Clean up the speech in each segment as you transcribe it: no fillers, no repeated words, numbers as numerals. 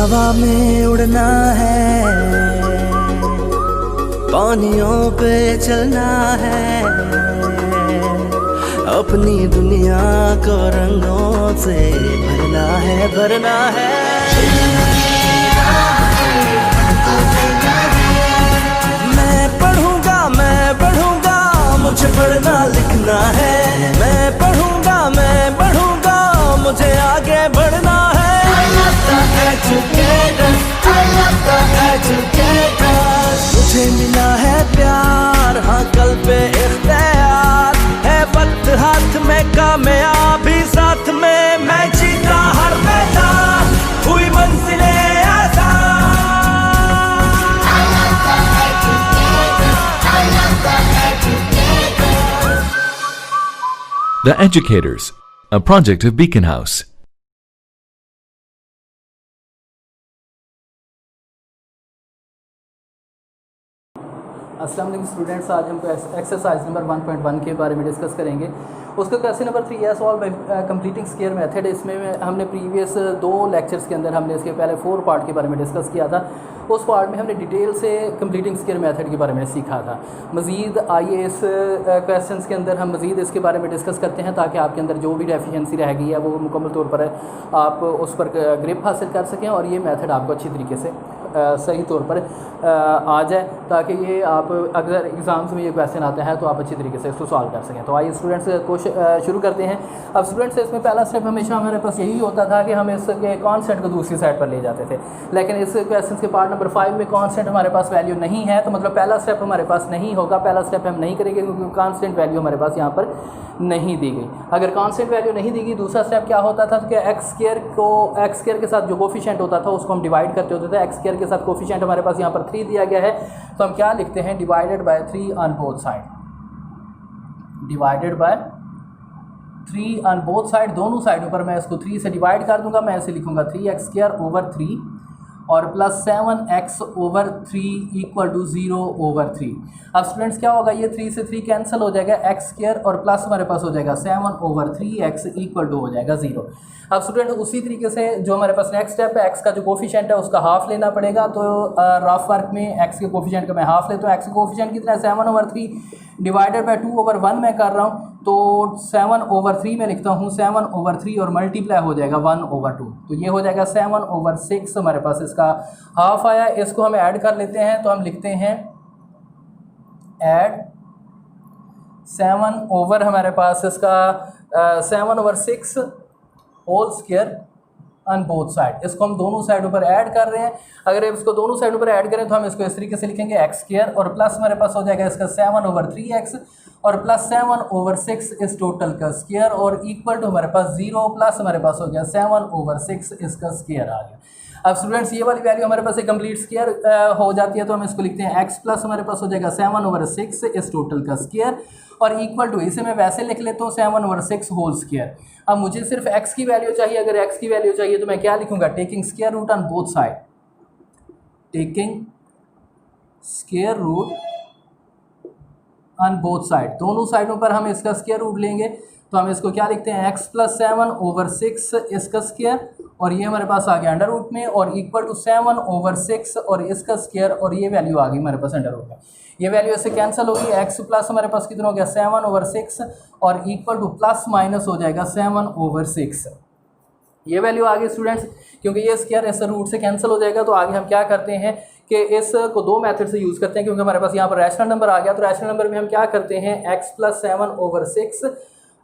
हवा में उड़ना है, पानियों पे चलना है, अपनी दुनिया को रंगों से भरना है, भरना है। मैं पढ़ूंगा, मैं बढ़ूंगा, मुझे पढ़ना लिखना है। मैं पढ़ूंगा, मैं बढ़ूंगा, मुझे आगे बढ़ना है। I love the educators, I love the educators। मुझे मिला है प्यार, हाँ कल पे इख्तियार है, वक्त हाथ में, कामयाबी साथ में, मैं जीता हर मैदान, हुई मंजिलें आसान। I love the educators, I love the educators। The Educators, a project of Beacon House. अस्सलाम वालेकुम स्टूडेंट्स, आज हम एक्सरसाइज नंबर 1.1 के बारे में डिस्कस करेंगे। उसका क्वेश्चन नंबर 3 है, solve by completing square method. इसमें हमने प्रीवियस 2 लेक्चर्स के अंदर हमने इसके पहले 4 पार्ट के बारे में डिस्कस किया था। उस पार्ट में हमने डिटेल से कंप्लीटिंग स्क्वायर मेथड के बारे में सीखा था। मज़ीद आइए इस क्वेश्चंस के अंदर हम मज़ीद इसके बारे में डिस्कस करते हैं, ताकि आपके अंदर जो भी डेफिशिएंसी रह गई है वो मुकम्मल तौर पर आप उस पर ग्रिप हासिल कर सकें और ये मेथड आपको अच्छी तरीके से सही तौर पर आ जाए, ताकि ये आप अगर एग्ज़ाम्स में ये क्वेश्चन आता है तो आप अच्छी तरीके से इसको सॉल्व कर सकें। तो आइए स्टूडेंट्स को शुरू करते हैं। अब स्टूडेंट्स इसमें पहला स्टेप हमेशा हमारे पास यही होता था कि हम इसके कॉन्स्टेंट को दूसरी साइड पर ले जाते थे, लेकिन इस क्वेश्चन के पार्ट नंबर 5 में कॉन्स्टेंट हमारे पास वैल्यू नहीं है, तो मतलब पहला स्टेप हमारे पास नहीं होगा। पहला स्टेप हम नहीं करेंगे क्योंकि कॉन्स्टेंट वैल्यू हमारे पास यहाँ पर नहीं दी गई। अगर कॉन्स्टेंट वैल्यू नहीं दी गई, दूसरा स्टेप क्या होता था कि एक्स स्क्वायर के साथ जो कोफिशिएंट होता था उसको हम डिवाइड करते होते थे। एक्स स्क्वायर के साथ कोफिशिएंट हमारे पास यहाँ पर 3 दिया गया है, तो हम क्या लिखते हैं, divided by 3 on both side. Divided by 3 on both side, दोनों साइडों पर मैं इसको 3 से डिवाइड कर दूंगा। मैं ऐसे लिखूंगा 3x स्क्वायर ओवर 3 और plus 7x over 3 equal to 0 over 3। अब स्टूडेंट्स क्या होगा, ये 3 से 3 कैंसिल हो जाएगा, एक्स स्क्वायर और प्लस हमारे पास हो जाएगा 7 ओवर 3x इक्वल टू हो जाएगा 0। अब स्टूडेंट उसी तरीके से जो हमारे पास नेक्स्ट स्टेप है, एक्स का जो कोफिशिएंट है उसका हाफ लेना पड़ेगा। तो रफ वर्क में एक्स के कोफिशिएंट का मैं हाफ लेता हूँ। एक्स के कोफिशिएंट कितना है, 7 ओवर 3 डिवाइडेड बाय 2 ओवर 1 मैं कर रहा हूँ, तो 7 ओवर 3 में लिखता हूँ, 7 ओवर 3 और मल्टीप्लाई हो जाएगा 1 ओवर 2, तो ये हो जाएगा 7 ओवर 6 हमारे पास इसका हाफ आया। इसको हम ऐड कर लेते हैं, तो हम लिखते हैं ऐड 7 ओवर हमारे पास इसका 7 over 6 whole square on both side. इसको हम दोनों साइडों पर ऐड कर रहे हैं। अगर इसको दोनों साइडों पर ऐड करें तो हम इसको इस तरीके से लिखेंगे, एक्स स्क्वायर और प्लस हमारे पास हो जाएगा इसका 7 ओवर 3x और प्लस 7 ओवर 6 इस टोटल का स्क्वायर और इक्वल टू हमारे पास 0 प्लस हमारे पास हो गया 7 ओवर 6 इसका स्क्वायर आ गया। अब स्टूडेंट्स ये वाली वैल्यू हमारे पास एक कंप्लीट स्क्वायर हो जाती है, तो हम इसको लिखते हैं एक्स प्लस हमारे पास हो जाएगा 7 ओवर 6 इस टोटल का स्क्वायर और इक्वल टू, इसे मैं वैसे लिख लेता हूँ 7 ओवर 6 होल स्क्वायर। अब मुझे सिर्फ एक्स की वैल्यू चाहिए। अगर एक्स की वैल्यू चाहिए तो मैं क्या लिखूंगा, taking square root on both side. Taking square root on both side, दोनों साइडों पर हम इसका स्क्वायर रूट लेंगे, तो हम इसको क्या लिखते हैं, एक्स प्लस 7 ओवर 6 इसका स्क्वायर और ये हमारे पास आ गया अंडर रूट में और इक्वल टू 7 ओवर 6 और इसका स्क्वायर और ये वैल्यू आ गई हमारे पास अंडर रूट में। ये वैल्यू ऐसे कैंसिल होगी, एक्स प्लस हमारे पास कितना हो गया 7 ओवर 6 और इक्वल टू प्लस माइनस हो जाएगा 7 ओवर 6। ये वैल्यू आ गई स्टूडेंट्स, क्योंकि ये स्क्वायर ऐसे रूट से कैंसिल हो जाएगा। तो आगे हम क्या करते हैं कि इसको 2 मेथड से यूज़ करते हैं, क्योंकि हमारे पास यहाँ पर रैशनल नंबर आ गया। तो रैशनल नंबर में हम क्या करते हैं, एक्स प्लस 7 ओवर 6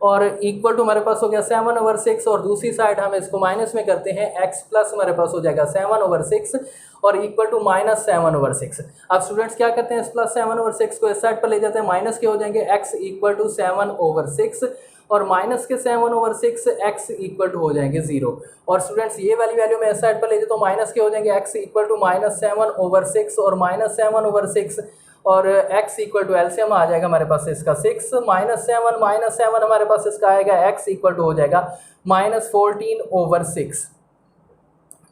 और इक्वल टू हमारे पास हो गया 7 ओवर 6 और दूसरी साइड हम इसको माइनस में करते हैं, एक्स प्लस हमारे पास हो जाएगा 7 ओवर 6 और इक्वल टू माइनस 7 ओवर 6। अब स्टूडेंट्स क्या करते हैं, इस प्लस 7 ओवर 6 को इस साइड पर ले जाते हैं, माइनस के हो जाएंगे एक्स इक्वल टू 7 ओवर 6 और माइनस के 7 ओवर 6 एक्स इक्वल टू हो जाएंगे 0। और स्टूडेंट्स ये वाली वैल्यू मैं इस साइड पर ले जाता हूँ, माइनस के हो जाएंगे X equal to minus 7 over 6 और माइनस 7 ओवर 6 और x इक्वल टू एलसीएम आ जाएगा हमारे पास इसका 6 माइनस 7 हमारे पास इसका आएगा x इक्वल टू हो जाएगा माइनस 14 ओवर 6,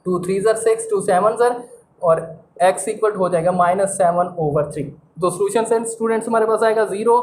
2 3 ज़र 6 2 7 ज़र और x इक्वल टू हो जाएगा माइनस 7 ओवर 3। तो सोल्यूशन से स्टूडेंट्स हमारे पास आएगा 0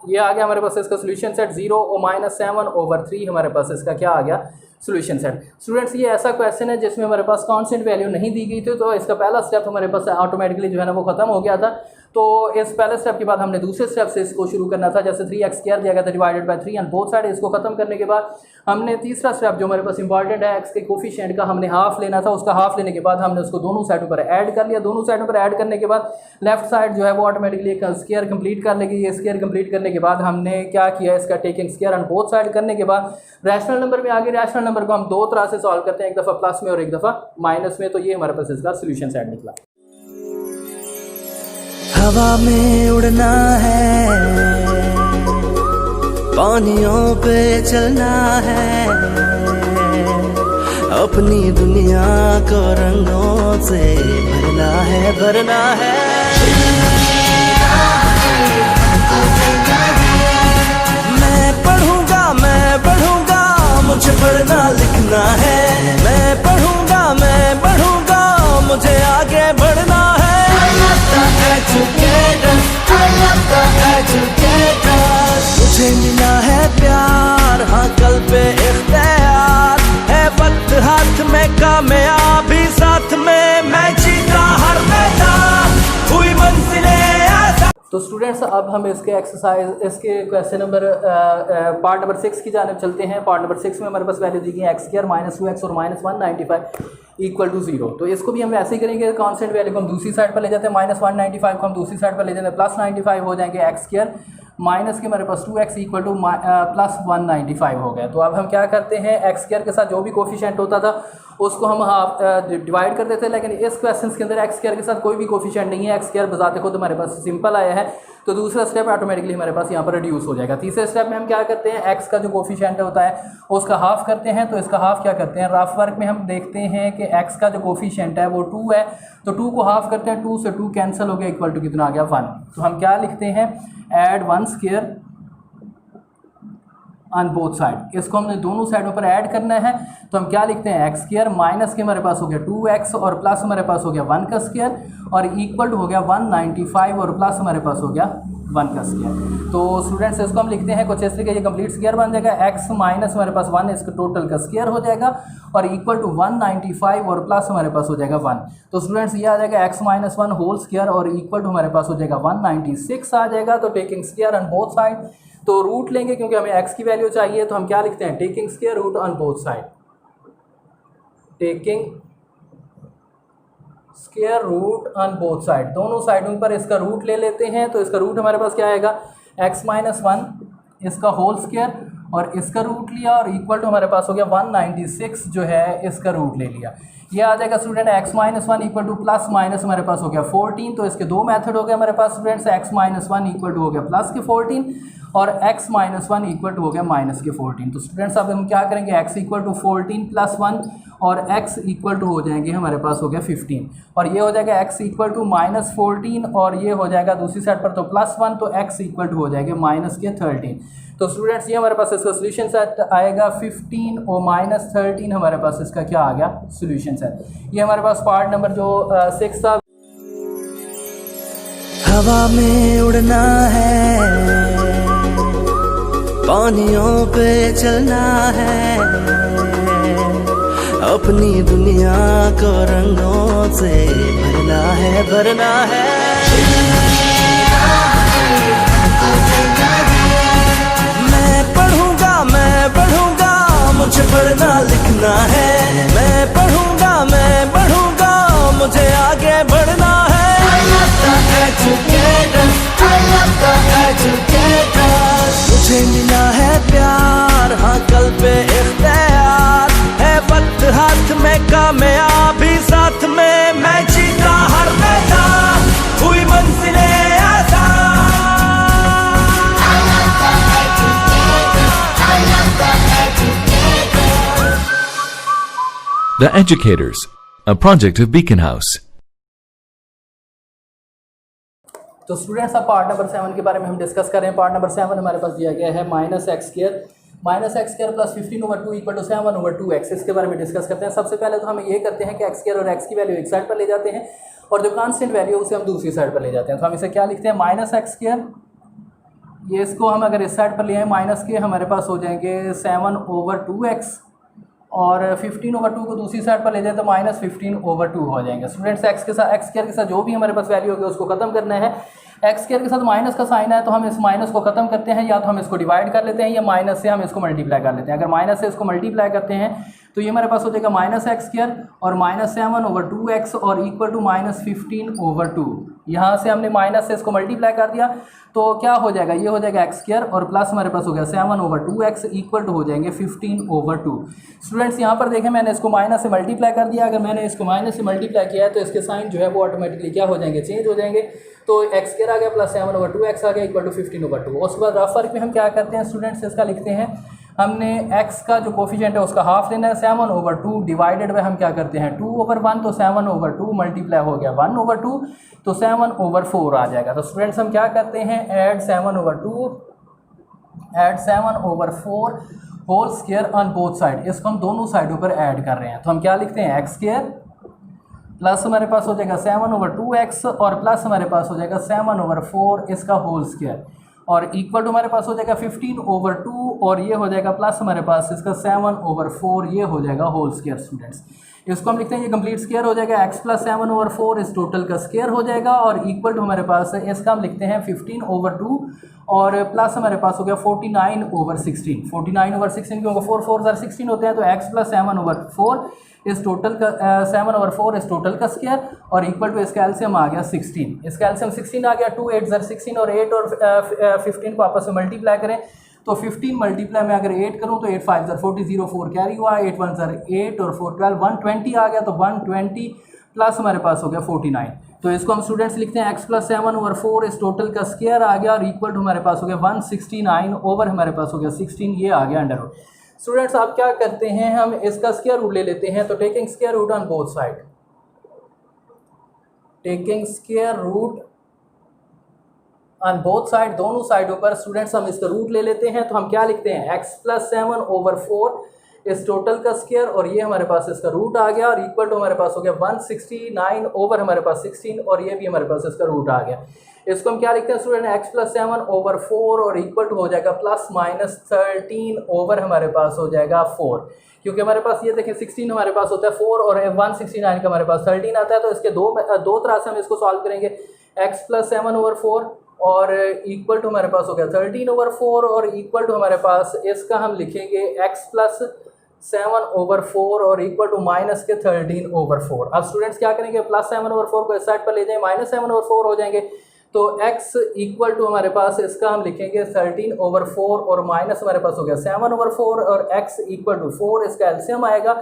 ये आ गया हमारे पास इसका सोल्यूशन सेट 0 और -7/3 हमारे पास इसका क्या आ गया सोल्यूशन सेट। स्टूडेंट्स ये ऐसा क्वेश्चन है जिसमें हमारे पास कांस्टेंट वैल्यू नहीं दी गई थी, तो इसका पहला स्टेप हमारे पास ऑटोमेटिकली जो है ना वो खत्म हो गया था। तो इस पहले स्टेप के बाद हमने दूसरे स्टेप से इसको शुरू करना था, जैसे 3x² दिया गया था divided by 3 on both side. इसको खत्म करने के बाद हमने तीसरा स्टेप जो हमारे पास इंपॉर्टेंट है, x के कोफिशिएंट का हमने हाफ लेना था। उसका हाफ लेने के बाद हमने उसको दोनों साइडों पर ऐड कर लिया। दोनों साइडों पर ऐड करने के बाद लेफ्ट साइड जो है वो ऑटोमेटिकली एक स्क्वायर कंप्लीट कर लेगी। ये स्क्वायर कंप्लीट करने के बाद हमने क्या किया, इसका taking square on both side करने के बाद रैशनल नंबर में आगे रैशनल नंबर को हम दो तरह से सॉल्व करते हैं, एक दफ़ा प्लस में और एक दफ़ा माइनस में। तो ये हमारे पास इसका सोल्यूशन सेट निकला। हवा में उड़ना है, पानियों पे चलना है, अपनी दुनिया को रंगों से भरना है, भरना है। मैं पढ़ूंगा, मुझे पढ़ना लिखना है। मैं पढ़ूंगा, मुझे आगे बढ़ना है। मुझे मिला है प्यार, हाँ कल पे इख्तियार है, वक्त हाथ में कामयाबी साथ में, मैं जीता हर मैदान, हुई मंजिलें आसान। तो स्टूडेंट्स अब हम इसके एक्सरसाइज इसके क्वेश्चन नंबर पार्ट नंबर 6 की जानिब चलते हैं। पार्ट नंबर 6 में हमारे पास वैल्यू दी गई है x² -2x और -195 = 0। तो इसको भी हम ऐसे ही करेंगे, कांस्टेंट वैल्यू को हम दूसरी साइड पर ले जाते हैं, -195 को हम दूसरी साइड पर ले जाते हैं, +95 हो जाएंगे x² माइनस के हमारे पास 2x = +195 हो गया। तो अब हम क्या करते हैं, x² के साथ जो भी कोफिशिएंट होता था उसको हम हाफ डिवाइड कर देते हैं, लेकिन इस क्वेश्चन के अंदर x² के साथ कोई भी कोफिशिएंट नहीं है। x² बजाते खुद हमारे पास सिंपल आया है, तो दूसरा स्टेप ऑटोमेटिकली हमारे पास यहाँ पर रिड्यूस हो जाएगा। तीसरे स्टेप में हम क्या करते हैं, x का जो कोफिशिएंट होता है उसका हाफ करते हैं। तो इसका हाफ क्या करते हैं, रफ वर्क में हम देखते हैं कि x का जो कोफिशिएंट है वो 2 है, तो 2 को हाफ करते हैं, 2 से 2 कैंसिल हो गया, इक्वल टू कितना आ गया 1। तो हम क्या लिखते हैं, add 1 square on both side. इसको हमने दोनों साइडों पर ऐड करना है, तो हम क्या लिखते हैं, x² माइनस के हमारे पास हो गया 2x और प्लस हमारे पास हो गया 1 का स्क्वायर और इक्वल टू हो गया 195 और प्लस हमारे पास हो गया 1 का स्क्वायर। तो स्टूडेंट्स इसको हम लिखते हैं कुछ इस तरीके, ये कंप्लीट स्क्वायर बन जाएगा, x माइनस हमारे पास 1 इसका टोटल का स्क्वायर हो जाएगा और इक्वल टू 195 और प्लस हमारे पास हो जाएगा 1। तो स्टूडेंट्स ये आ जाएगा x - 1 होल स्क्वायर और इक्वल टू हमारे पास हो जाएगा 196 आ जाएगा। तो taking square on both side, तो रूट लेंगे क्योंकि हमें x की वैल्यू चाहिए, तो हम क्या लिखते हैं, taking square root on both side, taking square root on both side, दोनों साइडों पर इसका रूट ले लेते हैं। तो इसका रूट हमारे पास क्या आएगा, x - 1 इसका होल स्क्वायर और इसका रूट लिया और इक्वल टू हमारे पास हो गया 196 जो है इसका रूट ले लिया। ये आ जाएगा student x - 1 equal two plus minus हमारे पास हो गया 14। तो इसके दो मेथड हो गए हमारे पास स्टूडेंट्स, x - 1 इक्वल टू हो गया प्लस के 14 और x - 1 इक्वल टू हो गया माइनस के 14। तो स्टूडेंट्स अब हम क्या करेंगे, x इक्वल टू 14 + 1 और x इक्वल टू हो जाएंगे हमारे पास हो गया 15 और ये हो जाएगा x इक्वल टू -14 और ये हो जाएगा दूसरी साइड पर तो +1, तो x इक्वल टू हो जाएगा माइनस के 13। तो स्टूडेंट्स ये हमारे पास इसका सोल्यूशन सेट आएगा 15 और -13 हमारे पास इसका क्या आ गया सोल्यूशन सेट। ये हमारे पास पार्ट नंबर जो 6 था। हवा में उड़ना है, पानियों पे चलना है, अपनी दुनिया को रंगों से भरना है, भरना है। मैं पढ़ूंगा, मुझे पढ़ना लिखना है। मैं पढ़ूंगा, मुझे आगे बढ़ना है। मुझे मिला है प्यार, हाँ कल पे इख्तियार है, वक्त हाथ में कामयाबी साथ में, मैं जीता हर मैदान, हुई मंजिलें आसान। The Educators, a project of Beacon House. तो स्टूडेंट्स अब पार्ट नंबर 7 के बारे में हम डिस्कस कर रहे हैं। पार्ट नंबर 7 हमारे पास दिया गया है -x² + 15/2 = 7/2x। इसके बारे में डिस्कस करते हैं। सबसे पहले तो हम ये करते हैं कि x² और x की वैल्यू एक साइड पर ले जाते हैं और जो कांस्टेंट वैल्यू है उसे हम दूसरी साइड पर ले जाते हैं। तो हम इसे क्या लिखते हैं, -x² ये इसको हम अगर इस साइड पर ले आए माइनस के, हमारे पास हो जाएंगे 7/2x, और 15/2 को दूसरी साइड पर ले जाए तो -15/2 हो जाएंगे। स्टूडेंट्स एक्स के साथ, एक्स स्क्वायर के साथ जो भी हमारे पास वैल्यू होगी उसको खत्म करना है। एक्स स्क्वायर के साथ माइनस का साइन है तो हम इस माइनस को खत्म करते हैं, या तो हम इसको डिवाइड कर लेते हैं या माइनस से हम इसको मल्टीप्लाई कर लेते हैं। अगर माइनस से इसको मल्टीप्लाई करते हैं तो ये हमारे पास हो जाएगा -x² और -7/2x और इक्वल टू -15/2। यहाँ से हमने माइनस से इसको मल्टीप्लाई कर दिया तो क्या हो जाएगा, ये हो जाएगा x² और प्लस हमारे पास हो गया 7/2x इक्वल टू हो जाएंगे 15/2। स्टूडेंट्स यहाँ पर देखें मैंने इसको माइनस से मल्टीप्लाई कर दिया। अगर मैंने इसको माइनस से मल्टीप्लाई किया है तो इसके साइन जो है वो ऑटोमेटिकली क्या हो जाएंगे, चेंज हो जाएंगे। तो x² आ गया प्लस 7/2x आ गया इक्वल टू 15/2। उसके बाद रफ वर्क में हम क्या करते हैं स्टूडेंट्स, इसका लिखते हैं, हमने x का जो कोफिशिएंट है उसका हाफ लेना है, 7/2 डिवाइडेड बाय हम क्या करते हैं 2/1, तो 7/2 मल्टीप्लाई हो गया 1/2 तो 7/4 आ जाएगा। तो स्टूडेंट्स हम क्या करते हैं, add 7/4 whole square on both side, इसको हम दोनों साइडों पर ऐड कर रहे हैं। तो हम क्या लिखते हैं x² प्लस हमारे पास हो जाएगा 7/2x और प्लस हमारे पास हो जाएगा 7/4 इसका होल स्क्वायर और इक्वल टू हमारे पास हो जाएगा 15/2 और ये हो जाएगा प्लस हमारे पास इसका 7/4 ये हो जाएगा होल स्क्वायर। स्टूडेंट्स इसको हम लिखते हैं ये कंप्लीट स्क्वायर हो जाएगा, x प्लस 7/4 इस टोटल का स्क्वायर हो जाएगा और इक्वल टू हमारे पास इसका हम लिखते हैं 15/2 और प्लस हमारे पास हो गया 49/16। 49/16 क्योंकि 4 4 16 होते हैं तो x प्लस 7/4 इस टोटल का 7/4 इस टोटल का स्क्वायर और इक्वल टू इसका एलसीएम आ गया 16। इसका एलसीएम 16 आ गया, 2 8 16 और 8 और 15 को आपस में मल्टीप्लाई करें तो 15 मल्टीप्लाई में अगर 8 करूं तो 8 5 40 0 4 कैरी हुआ, 8 1 8 और 4 12 120 आ गया। तो 120 प्लस हमारे पास हो गया 49। तो इसको हम स्टूडेंट्स लिखते हैं x प्लस 7/4 इस टोटल का स्क्वायर आ गया और इक्वल टू हमारे पास हो गया 169 ओवर हमारे पास हो गया 16, ये आ गया अंडर रूट। स्टूडेंट्स आप क्या करते हैं, हम इसका स्क्वायर रूट ले लेते हैं। तो taking square root on both side, taking square root on both side, दोनों साइडों पर स्टूडेंट्स हम इसका रूट ले लेते हैं। तो हम क्या लिखते हैं, x प्लस 7/4 इस टोटल का स्क्वायर और ये हमारे पास इसका रूट आ गया और इक्वल टू हमारे पास हो गया 169 ओवर हमारे पास 16 और ये भी हमारे पास इसका रूट आ गया। इसको हम क्या लिखते हैं स्टूडेंट, x प्लस 7/4 और इक्वल टू हो जाएगा प्लस माइनस 13 ओवर हमारे पास हो जाएगा 4, क्योंकि हमारे पास ये देखें 16 हमारे पास होता है 4 और 169 का हमारे पास 13 आता है। तो इसके दो तरह से हम इसको सॉल्व करेंगे, x प्लस 7/4 और इक्वल टू हमारे पास हो गया 13/4 और इक्वल टू हमारे पास इसका हम लिखेंगे x प्लस 7/4 और इक्वल टू माइनस के 13/4। अब स्टूडेंट्स क्या करेंगे, प्लस 7/4 को इस साइड पर ले जाएं, माइनस 7/4 हो जाएंगे। तो x इक्वल टू हमारे पास इसका हम लिखेंगे 13/4 और माइनस हमारे पास हो गया 7/4 और x इक्वल टू 4 इसका एलसीएम आएगा।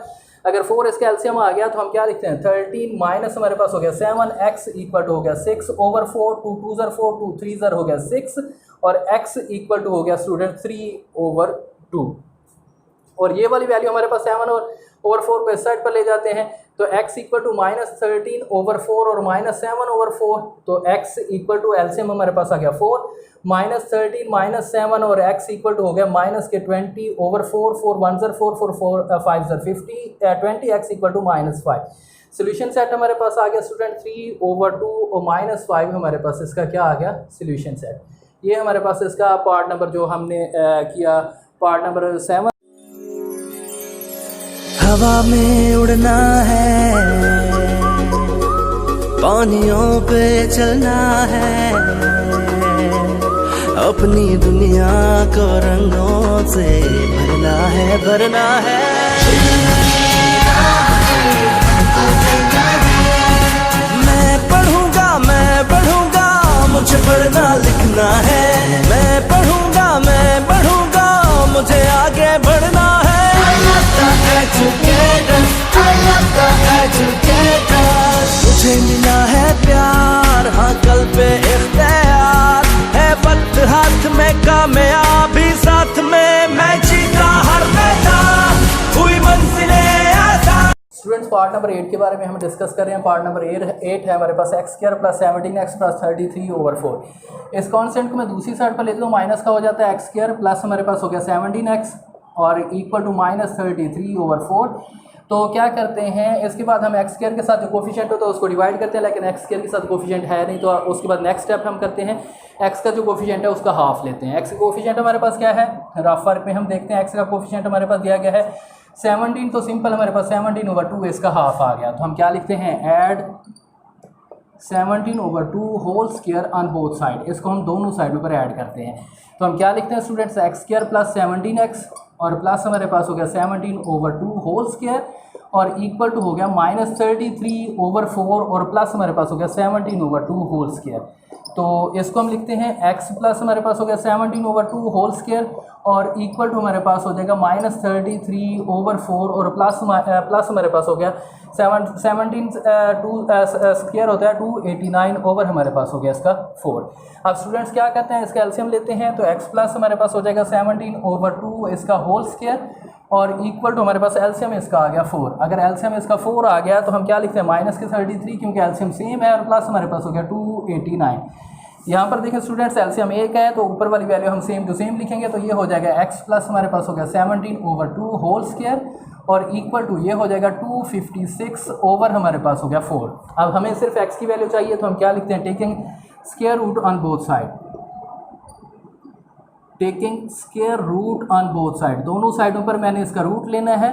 अगर 4 इसका एलसीएम आ गया तो हम क्या लिखते हैं 13 माइनस हमारे पास हो गया 7, x इक्वल टू हो गया 6/4, 2 2 4 2 3 हो गया 6 और x इक्वल टू हो गया स्टूडेंट 3/2 और ये वाली वैल्यू हमारे पास 7/4 को इस साइड पर ले जाते हैं। तो x इक्वल टू -13/4 और -7/4 तो x इक्वल टू एलसीएम हमारे पास आ गया 4 -13 -7 और x इक्वल टू हो गया माइनस के 20/4 4 1 4 4 4 5 50 20x equal to -5। Solution set हमारे पास आ गया स्टूडेंट 3/2 और -5 हमारे पास इसका क्या आ गया सोल्यूशन सेट। ये हमारे पास इसका पार्ट नंबर जो हमने किया पार्ट नंबर 7। हवा में उड़ना है, पानियों पे चलना है, अपनी दुनिया को रंगों से भरना है, भरना है। मैं पढ़ूंगा, मुझे पढ़ना लिखना है। मैं पढ़ूंगा, मुझे आगे बढ़ना है। मुझे मिला है प्यार, हाँ कल पे इख्तियार है, वक्त हाथ में कामयाबी साथ में, मैं जीता हर मैदान, हुई मंजिलें आसान। स्टूडेंट्स पार्ट नंबर 8 के बारे में हम डिस्कस कर रहे हैं। पार्ट नंबर 8 है हमारे पास x² प्लस 17x प्लस 33/4। इस कॉन्स्टेंट को मैं दूसरी साइड पर लेता हूँ, माइनस का हो जाता है x² प्लस हमारे पास हो गया 17x और इक्वल टू -33/4 तो क्या करते हैं, इसके बाद हम एक्स स्क्वायर के साथ जो कोफिशिएंट होता है उसको डिवाइड करते हैं, लेकिन एक्स स्क्वायर के साथ कोफिशिएंट है नहीं, तो उसके बाद नेक्स्ट स्टेप हम करते हैं एक्स का जो कोफिशिएंट है उसका हाफ लेते हैं। एक्स का कोफिशिएंट हमारे पास क्या है, रफ वर्क में हम देखते हैं एक्स का कोफिशिएंट हमारे पास दिया गया है 17, तो सिंपल हमारे पास 17/2 इसका हाफ आ गया, तो हम क्या लिखते हैं, add 17/2 whole square on both side, इसको हम दोनों साइडों पर ऐड करते हैं। तो हम क्या लिखते हैं students, x square plus 17x और प्लस हमारे पास हो गया 17/2 होल स्क्वायर और इक्वल टू हो गया -33/4 और प्लस हमारे पास हो गया 17/2 होल स्क्वायर। तो इसको हम लिखते हैं x प्लस हमारे पास हो गया 17/2 होल स्क्वायर और इक्वल टू हमारे पास हो जाएगा -33/4 और प्लस हमारे पास हो गया 17 स्क्वायर होता है 289 ओवर हमारे पास हो गया इसका 4। अब स्टूडेंट्स क्या करते हैं, इसका एलसीएम लेते हैं, तो x प्लस हमारे पास हो जाएगा 17/2 इसका होल स्क्वायर और इक्वल टू हमारे पास एलसीएम इसका आ गया 4। अगर एलसीएम इसका 4 आ गया तो हम क्या लिखते हैं, माइनस के 33 क्योंकि एलसीएम सेम है और प्लस हमारे पास हो गया 289। यहाँ पर देखें स्टूडेंट्स एलसीएम 1 है तो ऊपर वाली वैल्यू हम सेम टू सेम लिखेंगे, तो ये हो जाएगा x प्लस हमारे पास हो गया 17/2 होल स्क्वायर और इक्वल टू ये हो जाएगा 256 ओवर हमारे पास हो गया 4। अब हमें सिर्फ x की वैल्यू चाहिए तो हम क्या लिखते हैं, taking square root on both side, taking square root on both side, दोनों साइडों पर मैंने इसका रूट लेना है।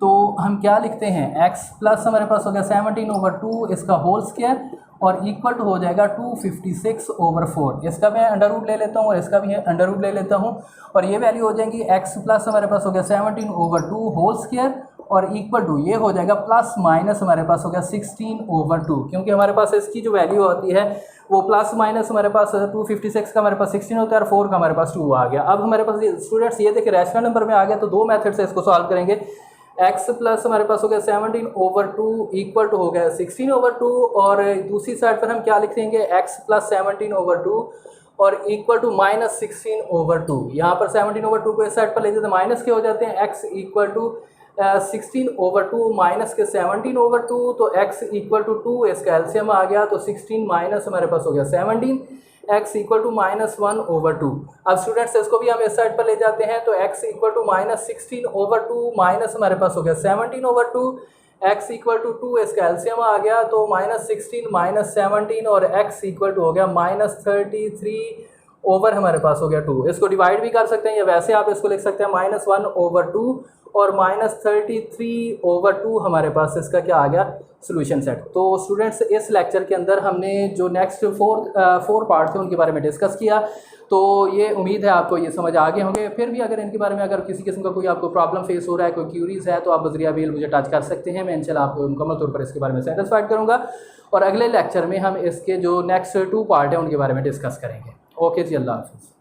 तो हम क्या लिखते हैं, x प्लस हमारे पास हो गया 17/2 इसका होल स्क्वायर और इक्वल टू हो जाएगा 256/4। इसका मैं अंडर रूट ले लेता हूँ और इसका भी अंडर रूट ले लेता हूँ और ये वैल्यू हो जाएगी x प्लस हमारे पास हो गया 17/2 होल स्क्वायर और इक्वल टू ये हो जाएगा प्लस माइनस हमारे पास हो गया 16/2, क्योंकि हमारे पास इसकी जो वैल्यू होती है वो प्लस माइनस हमारे पास 256 का हमारे पास 16 होता है और 4 का हमारे पास 2 आ गया। अब हमारे पास स्टूडेंट्स ये देखिए रैशनल नंबर में आ गया, तो दो मेथड से इसको सॉल्व करेंगे। x प्लस हमारे पास हो गया 17/2 इक्वल टू हो गया 16/2 और दूसरी साइड पर हम क्या लिख देंगे, x प्लस 17/2 और इक्वल टू -16/2। यहाँ पर 17/2 को इस साइड पर ले जाते हैं माइनस के हो जाते हैं, x इक्वल टू 16/2 माइनस के 17/2, तो x इक्वल टू 2 इसका एलसीएम आ गया, तो 16 माइनस हमारे पास हो गया 17, x इक्वल टू -1/2। अब स्टूडेंट्स इसको भी हम इस साइड पर ले जाते हैं, तो x इक्वल टू -16/2 माइनस हमारे पास हो गया 17/2, x इक्वल टू 2 इसका एलसीएम आ गया, तो -16 -17 और x इक्वल टू हो गया -33 ओवर हमारे पास हो गया 2। इसको डिवाइड भी कर सकते हैं या वैसे आप इसको लिख सकते हैं -1/2 और -33/2 हमारे पास इसका क्या आ गया, सोल्यूशन सेट। तो स्टूडेंट्स इस लेक्चर के अंदर हमने जो नेक्स्ट फोर पार्ट थे उनके बारे में डिस्कस किया, तो ये उम्मीद है आपको ये समझ आ गए होंगे। फिर भी अगर इनके बारे में अगर किसी किस्म का कोई आपको प्रॉब्लम फेस हो रहा है, कोई क्यूरीज़ है, तो आप बज़रिया मेल मुझे टच कर सकते हैं। मैं इंशाल्लाह आपको मुकम्मल तौर पर इसके बारे में सेटिस्फाइड करूँगा और अगले लेक्चर में हम इसके जो नेक्स्ट 2 पार्ट हैं उनके बारे में डिस्कस करेंगे। ओके जी, अल्लाह हाफ़िज़।